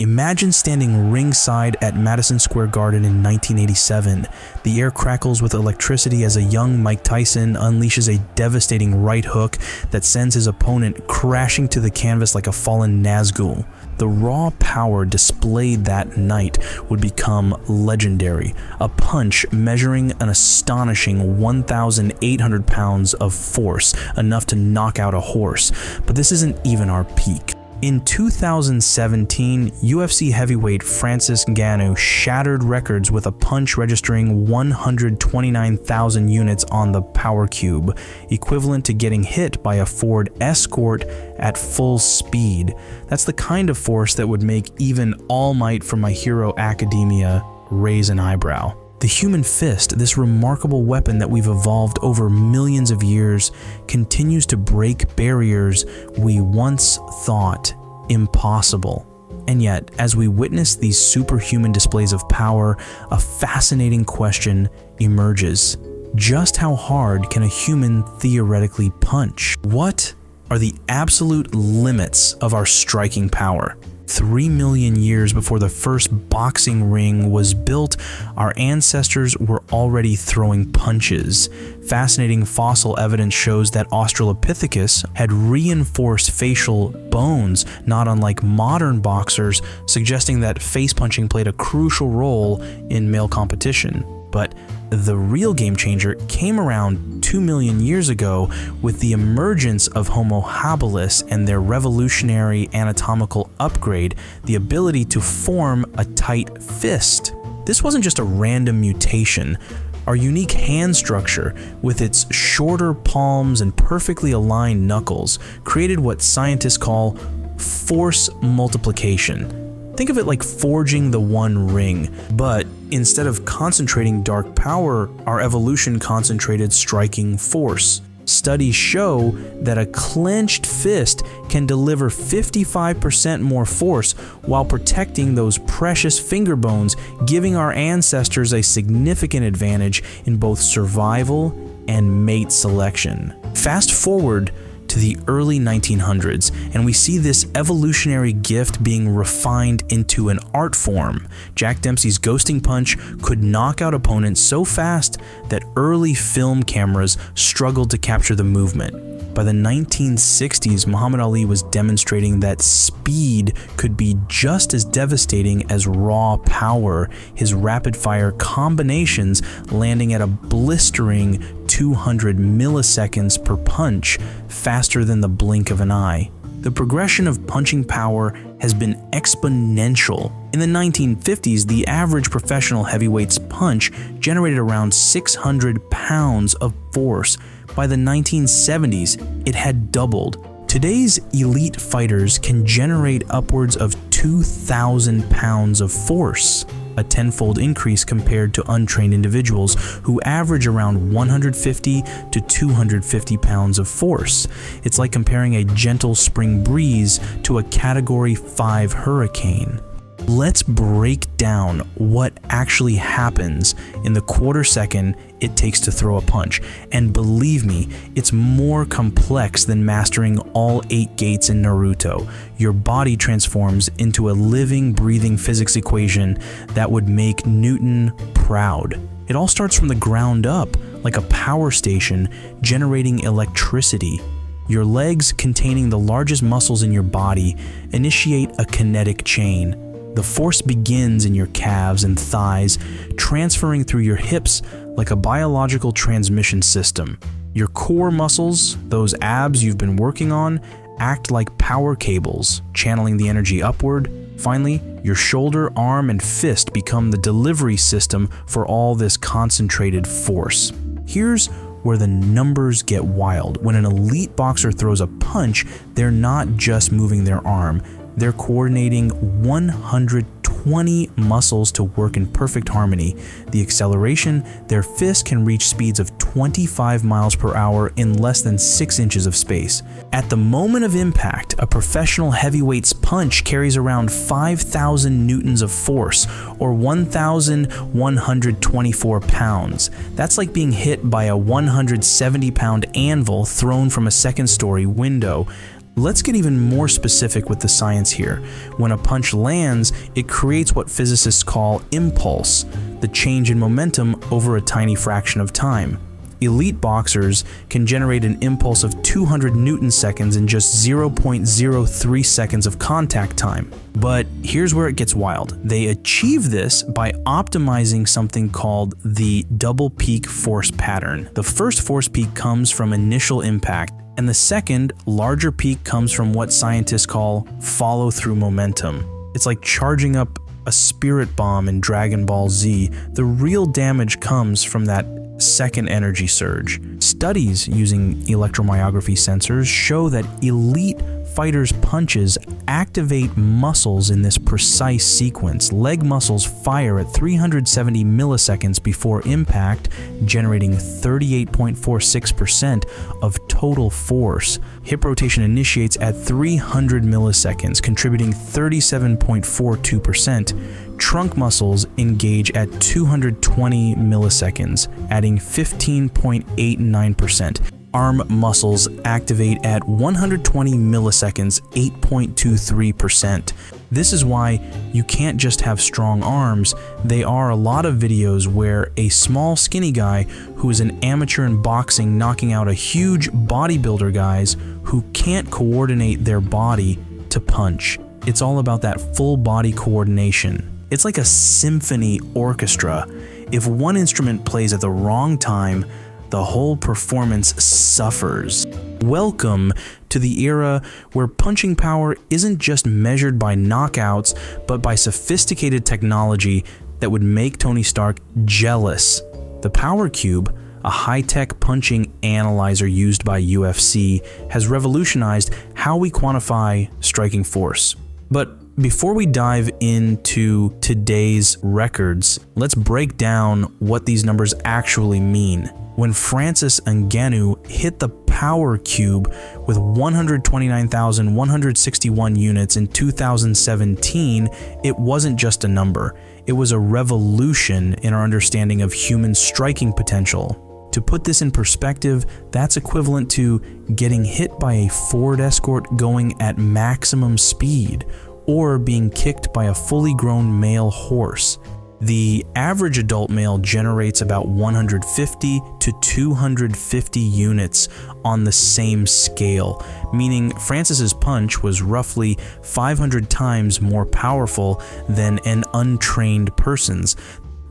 Imagine standing ringside at Madison Square Garden in 1987. The air crackles with electricity as a young Mike Tyson unleashes a devastating right hook that sends his opponent crashing to the canvas like a fallen Nazgul. The raw power displayed that night would become legendary, a punch measuring an astonishing 1,800 pounds of force, enough to knock out a horse. But this isn't even our peak. In 2017, UFC heavyweight Francis Ngannou shattered records with a punch registering 129,000 units on the power cube, equivalent to getting hit by a Ford Escort at full speed. That's the kind of force that would make even All Might from My Hero Academia raise an eyebrow. The human fist, this remarkable weapon that we've evolved over millions of years, continues to break barriers we once thought impossible. And yet, as we witness these superhuman displays of power, a fascinating question emerges. Just how hard can a human theoretically punch? What are the absolute limits of our striking power? 3 million years before the first boxing ring was built, our ancestors were already throwing punches. Fascinating fossil evidence shows that Australopithecus had reinforced facial bones, not unlike modern boxers, suggesting that face punching played a crucial role in male competition. But the real game changer came around 2 million years ago with the emergence of Homo habilis and their revolutionary anatomical upgrade, the ability to form a tight fist. This wasn't just a random mutation. Our unique hand structure, with its shorter palms and perfectly aligned knuckles, created what scientists call force multiplication. Think of it like forging the One Ring, but instead of concentrating dark power, our evolution concentrated striking force. Studies show that a clenched fist can deliver 55% more force while protecting those precious finger bones, giving our ancestors a significant advantage in both survival and mate selection. Fast forward to the early 1900s, and we see this evolutionary gift being refined into an art form. Jack Dempsey's ghosting punch could knock out opponents so fast that early film cameras struggled to capture the movement. By the 1960s, Muhammad Ali was demonstrating that speed could be just as devastating as raw power, his rapid-fire combinations landing at a blistering 200 milliseconds per punch, faster than the blink of an eye. The progression of punching power has been exponential. In the 1950s, the average professional heavyweight's punch generated around 600 pounds of force. By the 1970s, it had doubled. Today's elite fighters can generate upwards of 2,000 pounds of force, a tenfold increase compared to untrained individuals who average around 150 to 250 pounds of force. It's like comparing a gentle spring breeze to a Category 5 hurricane. Let's break down what actually happens in the quarter second it takes to throw a punch. And believe me, it's more complex than mastering all 8 gates in Naruto. Your body transforms into a living, breathing physics equation that would make Newton proud. It all starts from the ground up, like a power station generating electricity. Your legs, containing the largest muscles in your body, initiate a kinetic chain. The force begins in your calves and thighs, transferring through your hips like a biological transmission system. Your core muscles, those abs you've been working on, act like power cables, channeling the energy upward. Finally, your shoulder, arm, and fist become the delivery system for all this concentrated force. Here's where the numbers get wild. When an elite boxer throws a punch, they're not just moving their arm. They're coordinating 120 muscles to work in perfect harmony. The acceleration, their fist can reach speeds of 25 miles per hour in less than 6 inches of space. At the moment of impact, a professional heavyweight's punch carries around 5,000 newtons of force, or 1,124 pounds. That's like being hit by a 170-pound anvil thrown from a second-story window. Let's get even more specific with the science here. When a punch lands, it creates what physicists call impulse, the change in momentum over a tiny fraction of time. Elite boxers can generate an impulse of 200 Newton seconds in just 0.03 seconds of contact time. But here's where it gets wild. They achieve this by optimizing something called the double peak force pattern. The first force peak comes from initial impact, and the second, larger peak comes from what scientists call follow-through momentum. It's like charging up a spirit bomb in Dragon Ball Z. The real damage comes from that second energy surge. Studies using electromyography sensors show that elite fighters' punches activate muscles in this precise sequence. Leg muscles fire at 370 milliseconds before impact, generating 38.46% of total force. Hip rotation initiates at 300 milliseconds, contributing 37.42%. Trunk muscles engage at 220 milliseconds, adding 15.89%. Arm muscles activate at 120 milliseconds, 8.23%. This is why you can't just have strong arms. There are a lot of videos where a small skinny guy who is an amateur in boxing knocking out a huge bodybuilder guys who can't coordinate their body to punch. It's all about that full body coordination. It's like a symphony orchestra. If one instrument plays at the wrong time, the whole performance suffers. Welcome to the era where punching power isn't just measured by knockouts, but by sophisticated technology that would make Tony Stark jealous. The Power Cube, a high-tech punching analyzer used by UFC, has revolutionized how we quantify striking force. But before we dive into today's records, let's break down what these numbers actually mean. When Francis Ngannou hit the Power Cube with 129,161 units in 2017, it wasn't just a number. It was a revolution in our understanding of human striking potential. To put this in perspective, that's equivalent to getting hit by a Ford Escort going at maximum speed, or being kicked by a fully grown male horse. The average adult male generates about 150 to 250 units on the same scale, meaning Francis's punch was roughly 500 times more powerful than an untrained person's.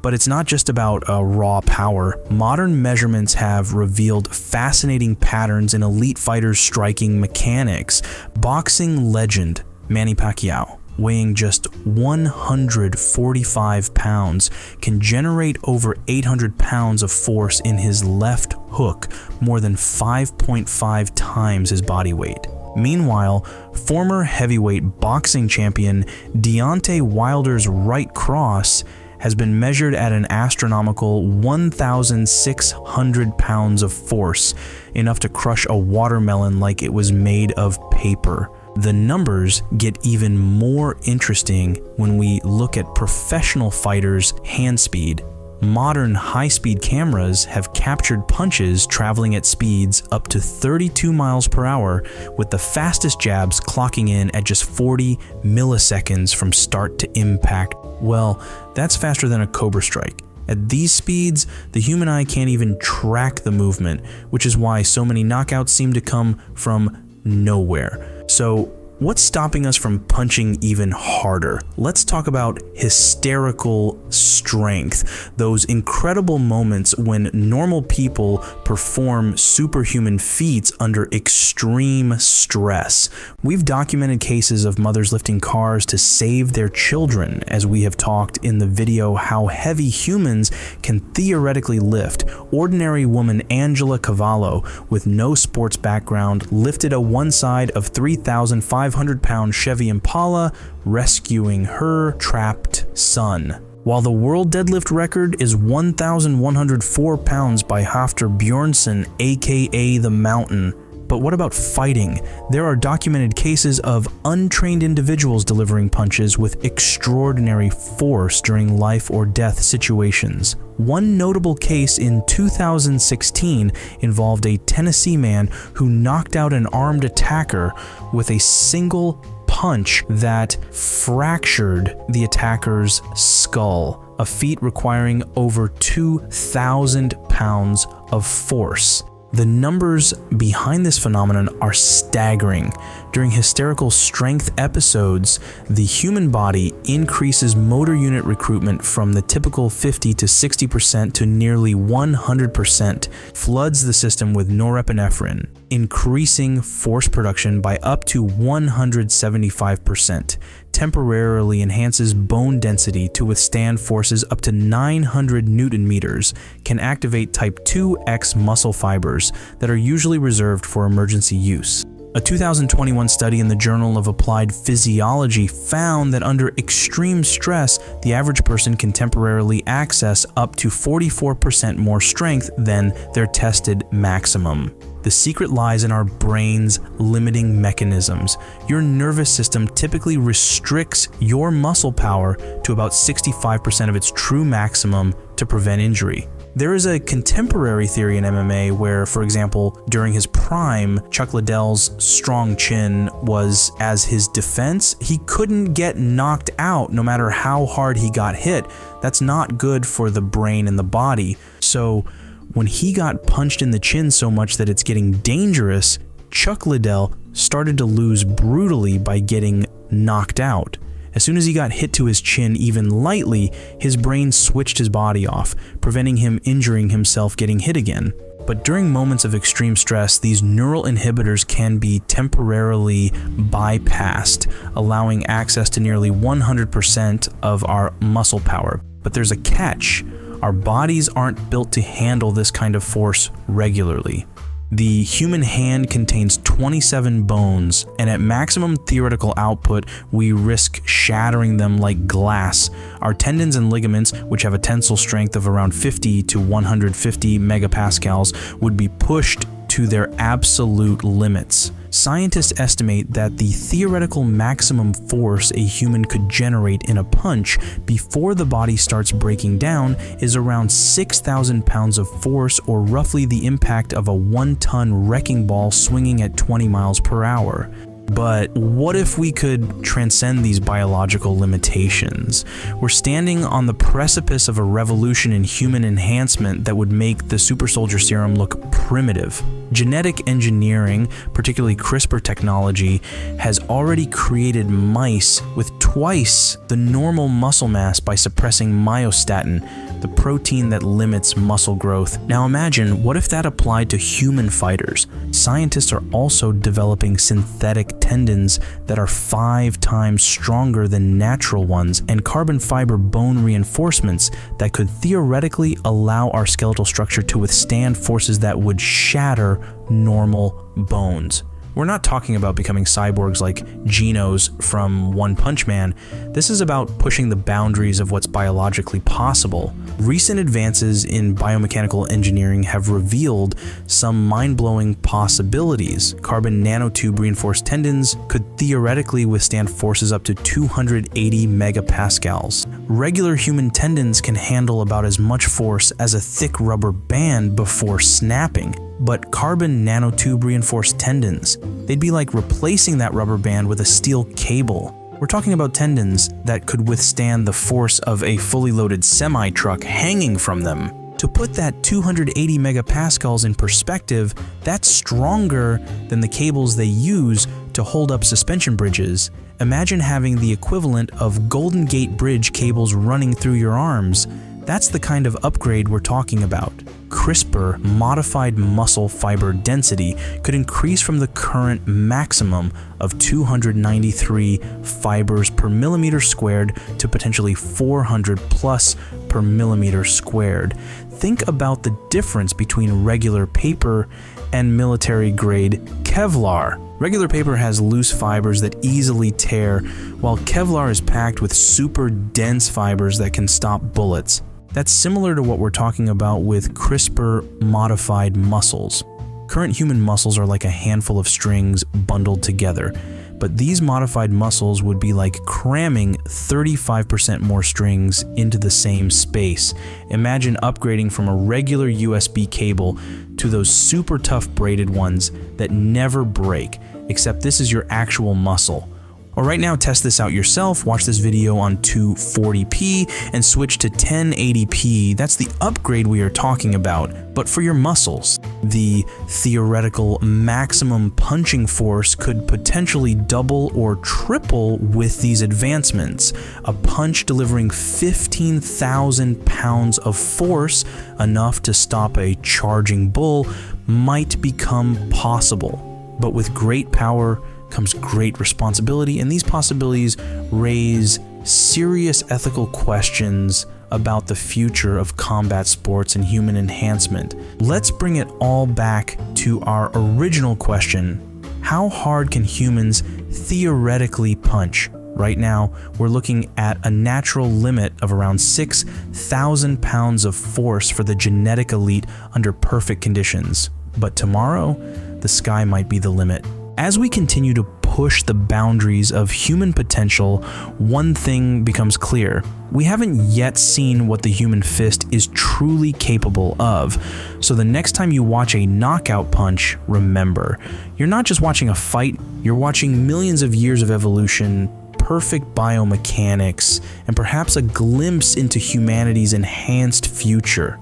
But it's not just about raw power. Modern measurements have revealed fascinating patterns in elite fighters' striking mechanics. Boxing legend Manny Pacquiao, weighing just 145 pounds, can generate over 800 pounds of force in his left hook, more than 5.5 times his body weight. Meanwhile, former heavyweight boxing champion Deontay Wilder's right cross has been measured at an astronomical 1,600 pounds of force, enough to crush a watermelon like it was made of paper. The numbers get even more interesting when we look at professional fighters' hand speed. Modern high-speed cameras have captured punches traveling at speeds up to 32 miles per hour, with the fastest jabs clocking in at just 40 milliseconds from start to impact. Well, that's faster than a Cobra Strike. At these speeds, the human eye can't even track the movement, which is why so many knockouts seem to come from nowhere. So, what's stopping us from punching even harder? Let's talk about hysterical strength, those incredible moments when normal people perform superhuman feats under extreme stress. We've documented cases of mothers lifting cars to save their children, as we have talked in the video How Heavy Humans Can Theoretically Lift. Ordinary woman Angela Cavallo, with no sports background, lifted a one side of 3,500-pound Chevy Impala, rescuing her trapped son. While the world deadlift record is 1,104 pounds by Hafthor Bjornsson, aka The Mountain, But what about fighting? There are documented cases of untrained individuals delivering punches with extraordinary force during life or death situations. One notable case in 2016 involved a Tennessee man who knocked out an armed attacker with a single punch that fractured the attacker's skull, a feat requiring over 2,000 pounds of force. The numbers behind this phenomenon are staggering. During hysterical strength episodes, the human body increases motor unit recruitment from the typical 50 to 60% to nearly 100%, floods the system with norepinephrine, increasing force production by up to 175%, temporarily enhances bone density to withstand forces up to 900 Newton meters, can activate type 2X muscle fibers that are usually reserved for emergency use. A 2021 study in the Journal of Applied Physiology found that under extreme stress, the average person can temporarily access up to 44% more strength than their tested maximum. The secret lies in our brain's limiting mechanisms. Your nervous system typically restricts your muscle power to about 65% of its true maximum to prevent injury. There is a contemporary theory in MMA where, for example, during his prime, Chuck Liddell's strong chin was as his defense. He couldn't get knocked out no matter how hard he got hit. That's not good for the brain and the body. So when he got punched in the chin so much that it's getting dangerous, Chuck Liddell started to lose brutally by getting knocked out. As soon as he got hit to his chin even lightly, his brain switched his body off, preventing him injuring himself getting hit again. But during moments of extreme stress, these neural inhibitors can be temporarily bypassed, allowing access to nearly 100% of our muscle power. But there's a catch. Our bodies aren't built to handle this kind of force regularly. The human hand contains 27 bones, and at maximum theoretical output, we risk shattering them like glass. Our tendons and ligaments, which have a tensile strength of around 50 to 150 megapascals, would be pushed to their absolute limits. Scientists estimate that the theoretical maximum force a human could generate in a punch before the body starts breaking down is around 6,000 pounds of force, or roughly the impact of a 1-ton wrecking ball swinging at 20 miles per hour. But what if we could transcend these biological limitations? We're standing on the precipice of a revolution in human enhancement that would make the super soldier serum look primitive. Genetic engineering, particularly CRISPR technology, has already created mice with twice the normal muscle mass by suppressing myostatin, the protein that limits muscle growth. Now imagine, what if that applied to human fighters? Scientists are also developing synthetic tendons that are 5 times stronger than natural ones, and carbon fiber bone reinforcements that could theoretically allow our skeletal structure to withstand forces that would shatter normal bones. We're not talking about becoming cyborgs like Genos from One Punch Man. This is about pushing the boundaries of what's biologically possible. Recent advances in biomechanical engineering have revealed some mind-blowing possibilities. Carbon nanotube reinforced tendons could theoretically withstand forces up to 280 megapascals. Regular human tendons can handle about as much force as a thick rubber band before snapping. But carbon nanotube reinforced tendons, they'd be like replacing that rubber band with a steel cable. We're talking about tendons that could withstand the force of a fully loaded semi-truck hanging from them. To put that 280 megapascals in perspective, that's stronger than the cables they use to hold up suspension bridges. Imagine having the equivalent of Golden Gate Bridge cables running through your arms. That's the kind of upgrade we're talking about. CRISPR modified muscle fiber density could increase from the current maximum of 293 fibers per millimeter squared to potentially 400 plus per millimeter squared. Think about the difference between regular paper and military-grade Kevlar. Regular paper has loose fibers that easily tear, while Kevlar is packed with super dense fibers that can stop bullets. That's similar to what we're talking about with CRISPR-modified muscles. Current human muscles are like a handful of strings bundled together, but these modified muscles would be like cramming 35% more strings into the same space. Imagine upgrading from a regular USB cable to those super tough braided ones that never break, except this is your actual muscle. Well, right now, test this out yourself. Watch this video on 240p and switch to 1080p. That's the upgrade we are talking about, but for your muscles. The theoretical maximum punching force could potentially double or triple with these advancements. A punch delivering 15,000 pounds of force, enough to stop a charging bull, might become possible. But with great power comes great responsibility, and these possibilities raise serious ethical questions about the future of combat sports and human enhancement. Let's bring it all back to our original question: how hard can humans theoretically punch? Right now, we're looking at a natural limit of around 6,000 pounds of force for the genetic elite under perfect conditions. But tomorrow, the sky might be the limit. As we continue to push the boundaries of human potential, one thing becomes clear. We haven't yet seen what the human fist is truly capable of. So the next time you watch a knockout punch, remember, you're not just watching a fight, you're watching millions of years of evolution, perfect biomechanics, and perhaps a glimpse into humanity's enhanced future.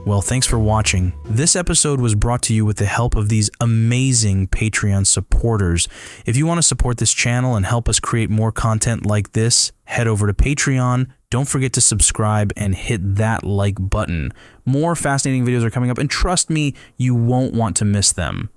Well, thanks for watching. This episode was brought to you with the help of these amazing Patreon supporters. If you want to support this channel and help us create more content like this, head over to Patreon. Don't forget to subscribe and hit that like button. More fascinating videos are coming up, and trust me, you won't want to miss them.